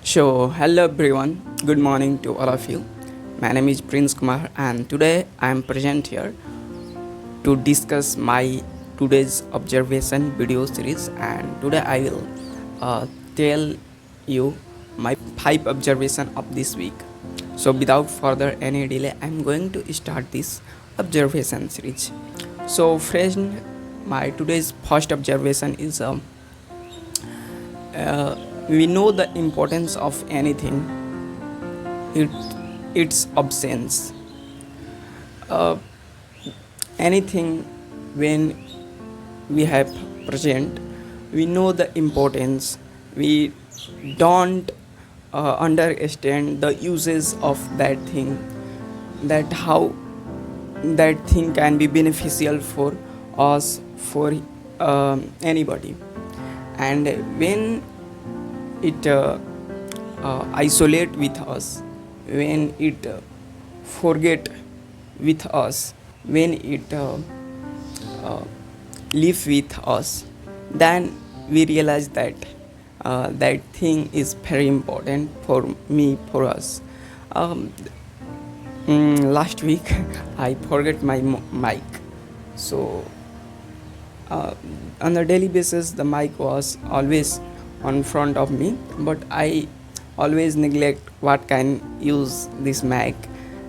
Hello everyone, good morning to all of you. My name is Prince Kumar, and today I am present here to discuss my today's observation video series. And today I will tell you my 5 observation of this week. So, without further any delay, I am going to start this observation series. So, friend, my today's first observation is we know the importance of anything, it, its absence. Uh, Anything when we have present, we know the importance. We don't understand the uses of that thing, that how that thing can be beneficial for us, for anybody. And when it isolate with us, when it forget with us, when it uh, live with us, then we realize that that thing is very important for me, for us. um, Last week I forget my mic. So uh, on a daily basis the mic was always on front of me, but I always neglect what can use this mic,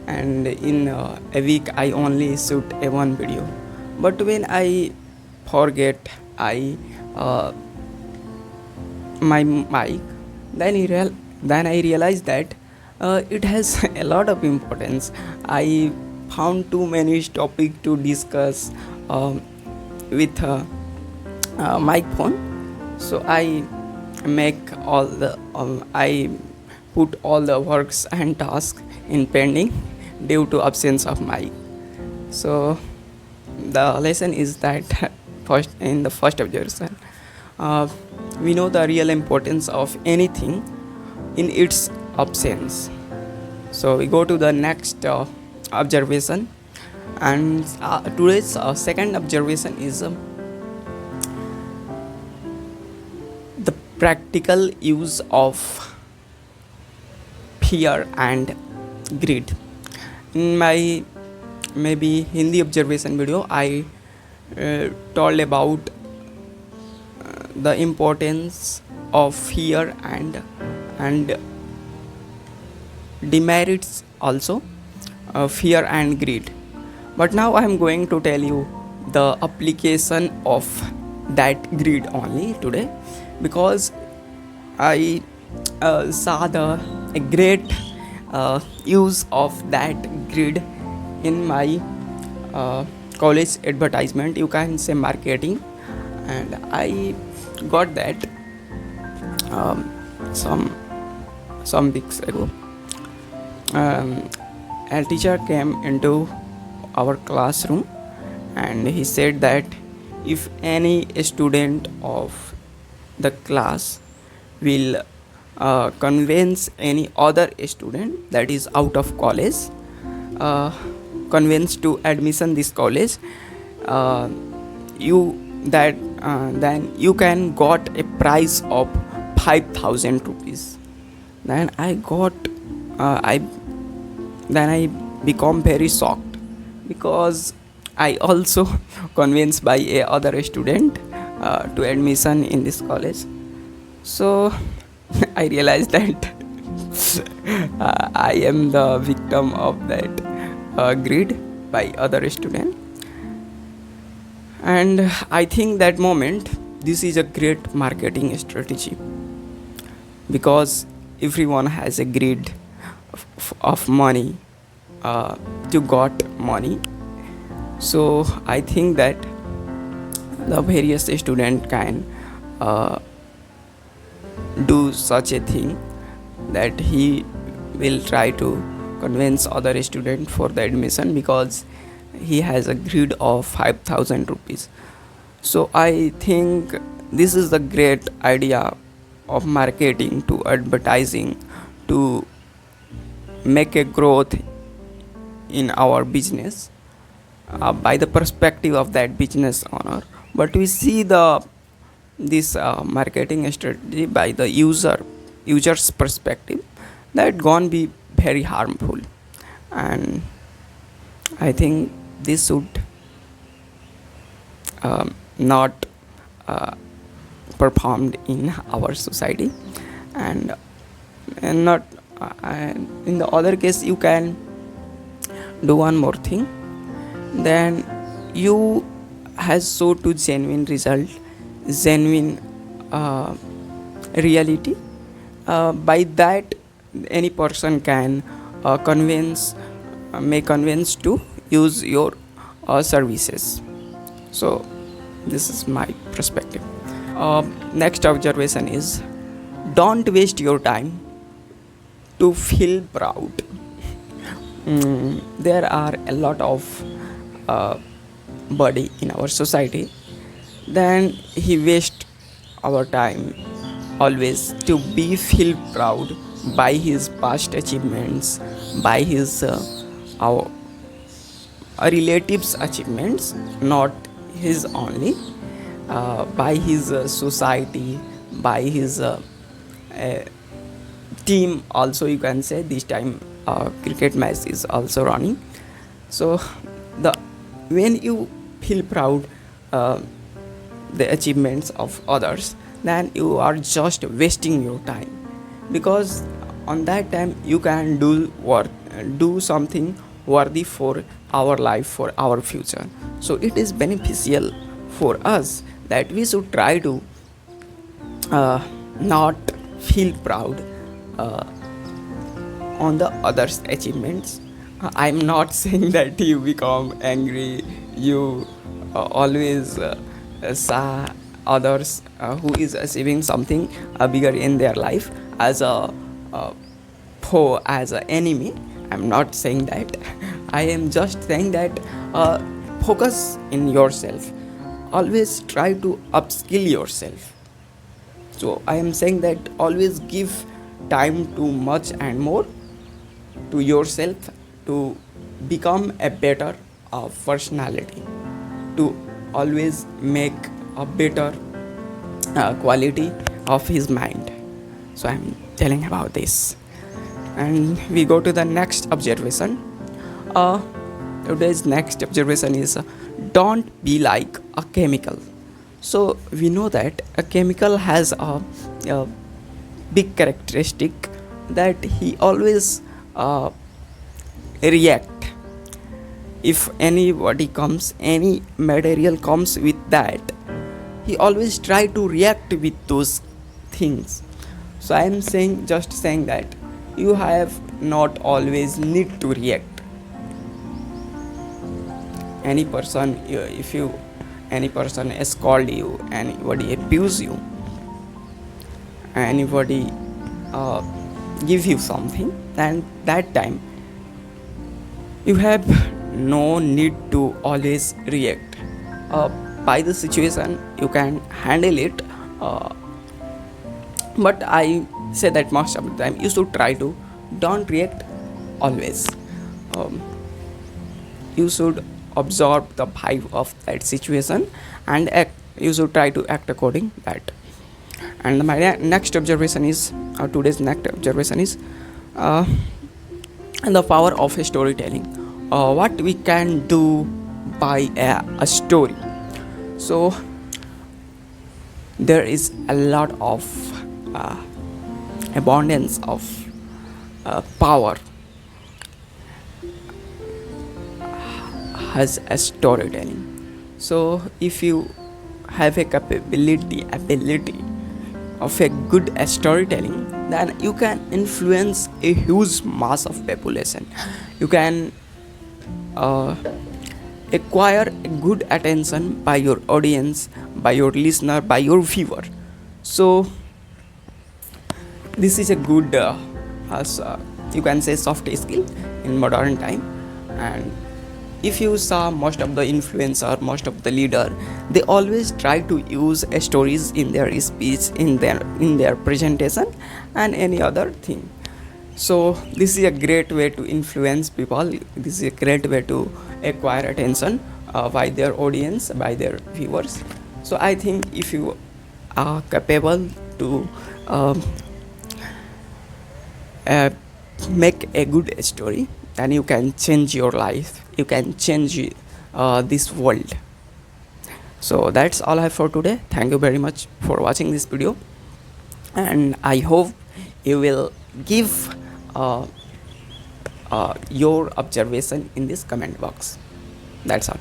and in a week I only shoot a one video. But when I forget I my mic, then I realized that it has a lot of importance. I found too many topic to discuss with mic phone. So make all the I put all the works and tasks in pending due to absence of mic. So the lesson is that first, in the first observation, uh, we know the real importance of anything in its absence. So we go to the next observation, and today's second observation is the practical use of fear and greed. In my maybe Hindi observation video, I told about the importance of fear and demerits also, fear and greed. But now I am going to tell you the application of that greed only today, because I saw the a great use of that greed in my college advertisement, you can say marketing. And I got that um, some weeks ago. A teacher came into our classroom and he said that if any student of the class will convince any other student that is out of college, uh, convince to admission this college, uh, you that then you can got a price of 5,000 rupees. Then I got I then I become very shocked, because I also convinced by a other student to admission in this college. So I realized that I am the victim of that greed by other student. And I think that moment this is a great marketing strategy, because everyone has a greed of money, to got money. So I think that the various student can do such a thing, that he will try to convince other student for the admission, because he has a greed of 5,000 rupees. So I think this is the great idea of marketing to advertising, to make a growth in our business by the perspective of that business owner. But we see the this marketing strategy by the user's perspective, that gonna be very harmful. And I think this should not uh, performed in our society. And not and in the other case, you can do one more thing. Then you has so to genuine result, genuine uh, reality. By that, any person can convince may convince to use your services. So this is my perspective. Next observation is, don't waste your time to feel proud. There are a lot of uh, body in our society, then he waste our time always to be feel proud by his past achievements, by his our relatives achievements, not his only, by his society, by his uh, team also, you can say. This time cricket match is also running. So the when you feel proud uh, the achievements of others, then you are just wasting your time, because on that time you can do something worthy for our life, for our future. So it is beneficial for us that we should try to not feel proud uh, on the others achievements. I'm not saying that you become angry, you always saw others who is achieving something bigger in their life as a foe, as an enemy. I'm not saying that. I am just saying that focus in yourself, always try to upskill yourself. So I am saying that always give time to much and more to yourself, to become a better personality, to always make a better quality of his mind. So I'm telling about this. And we go to the next observation. uh, Today's next observation is, don't be like a chemical. So we know that a chemical has a big characteristic, that he always react. If anybody comes, any material comes with that, he always try to react with those things. So I am saying that you have not always need to react. Any person, if you any person scold you, anybody abuse you, anybody give you something, then that time you have no need to always react. By the situation you can handle it, but I say that most of the time you should try to don't react always. um, you should observe the vibe of that situation and act. You should try to act according that. And my next observation is, today's next observation is, uh, the power of storytelling. What we can do by a story. So there is a lot of uh, abundance of power has a storytelling. So if you have a ability of a good storytelling, then you can influence a huge mass of population. You can acquire a good attention by your audience, by your listener, by your viewer. So this is a good as you can say soft skill in modern time. And if you saw most of the influencer, most of the leader, they always try to use stories in their speech, in their presentation and any other thing. So this is a great way to influence people. This is a great way to acquire attention by their audience, by their viewers. So I think if you are capable to uh, make a good story, then you can change your life, you can change this world. So that's all I have for today. Thank you very much for watching this video, and I hope you will give uh, your observation in this comment box. That's all.